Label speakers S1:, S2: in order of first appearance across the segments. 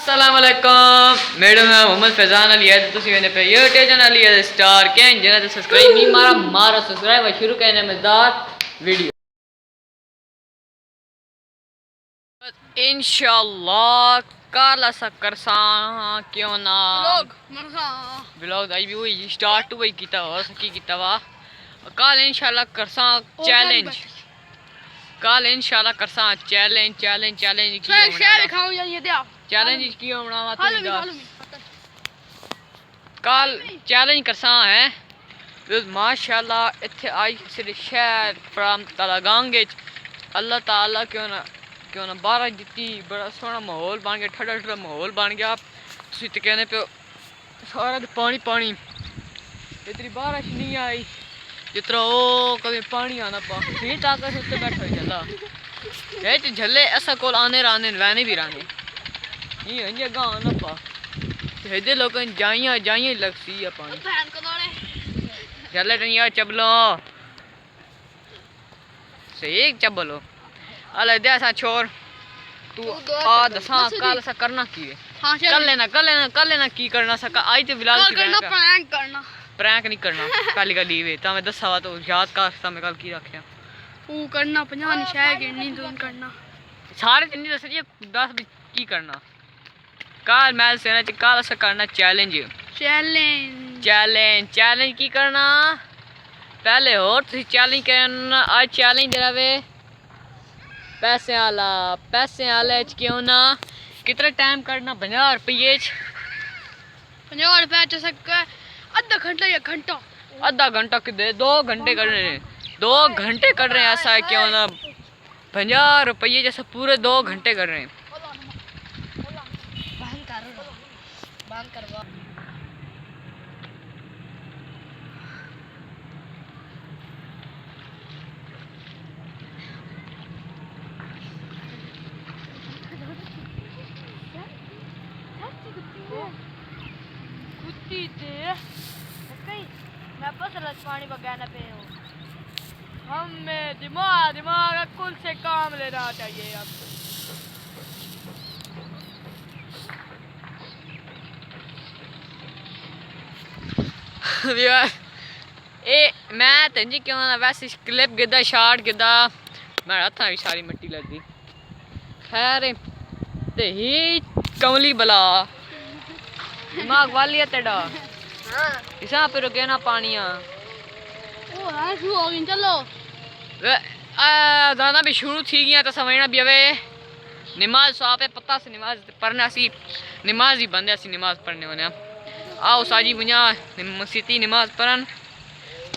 S1: अस्सलामुअलैकुम मैडम मैं मोहम्मद फैजान अली है तुसी मैंने पे यूट्यूब चैनल अली है स्टार के जिन्हें तो सब्सक्राइब नहीं मारा मारा सब्सक्राइब शुरू करने मजेदार वीडियो इंशाल्लाह कल असा करसा क्यों ना व्लॉग आई भी हुई स्टार्ट हुई कीता और सकी कीता वा कल इंशाल्लाह करसा चैलेंज कल इंशाल्लाह करसा चैलेंज चैलेंज चैलेंज चैलेंज की बनावा कल चैलेंज करसा है माशाल्लाह इत्थे आई सिरे शहर फ्राम तलागांग अल्लाह ताला क्यों ना बारिश दिती बड़ा सोहना माहौल बन गया ठंडा ठंडा माहौल बन गया तुसी तो कहने पे सारा पानी पानी इतनी बारिश नहीं आई जितना ओ कभी पानी आना पा फिर ताकत उत्ते बैठा चला ये झल्ले ऐसा कोल आने राने वैने भी राने ये अंजे गां ना पा हेदे लोग जाइयां जाइयां लगसी है पानी झल्ले टनिया चबलो सही चबलो अले दे सा छोर तू आ दसा कल सा करना की है कर लेना की करना सका आई ते विलाल की करना प्रैंक नहीं करना कल का लीव है मैं दसा तो याद कर मैं कल की रखया
S2: वो करना 50 शहर गिननी तो करना
S1: सारे दिन दस 10 की करना कल मैच से कल ऐसा करना चैलेंज
S2: चैलेंज
S1: चैलेंज चैलेंज की करना पहले और तुसी चैलेंज करना आज चैलेंज रवे पैसे वाला क्यों ना कितना टाइम करना 50 रुपये
S2: 50 रुपये च सक
S1: आधा घंटा किधर 2 घंटे कर रहे हैं 2 घंटे कर रहे हैं ऐसा है क्यों ना 50 रुपये जैसे पूरे 2 घंटे कर रहे हैं
S2: मैं बस रस पानी बगाना पे हूँ हमें दिमाग कुल से काम लेना चाहिए आपको
S1: ए मैं तंजी क्यों ना वैसे क्लिप गिदा शॉट गिदा मैं हथा भी सारी मिट्टी लग गई खैर ते ही कमली बला दिमाग वाली है तेरा इसा पे रुके ना पानिया
S2: ओ हां शुरू हो गई चलो
S1: दाना भी शुरू थी गया तो समझना भी अवे नमाज साहब है पता से नमाज पढ़ना सी नमाज ही बंदे सी नमाज पढ़ने वाले आओ साजी बुझा मस्जिदी नमाज पढ़न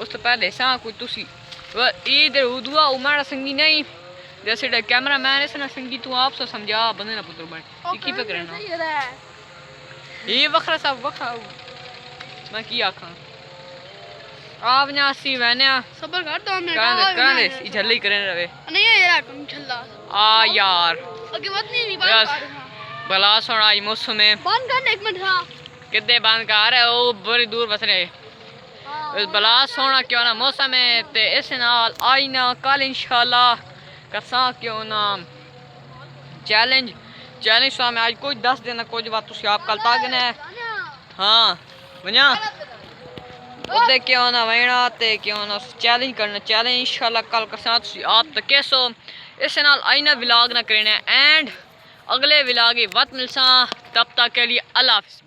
S1: उस तो पहले सा कोई तुसी इधर उदुआ उमारा संगी नहीं जैसे कैमरा मैन है ना संगी तू आप सो समझा बंदे ना पुत्र बन की पे करना ये वखरा सब वखरा मैं की आखा आप ना सी मैंने
S2: सबर कर 2 मिनट
S1: कहां दे झल्ले ही करे रवे
S2: नहीं यार कम झल्ला
S1: आ यार
S2: आगे बात नहीं बात
S1: बला सोना आज मौसम में
S2: बंद कर 1 मिनट हां
S1: कितने बंद कर रहे ओ बड़ी दूर बस रहे बला सोना क्यों ना मौसम है ते इस नाल आई ना कल इंशाल्लाह करसा क्यों ना चैलेंज सा मैं आज कुछ 10 दिन कुछ बात तुसी आप कल तक ने हां बना उदे क्यों ना वैना ते क्यों ना चैलेंज करना चैलेंज इंशाल्लाह कल करसा तुसी आप तो कैसो इस नाल आई ना व्लॉग ना करना एंड अगले व्लॉग वक्त मिलसा तब तक के लिए अल्लाह हाफिज़।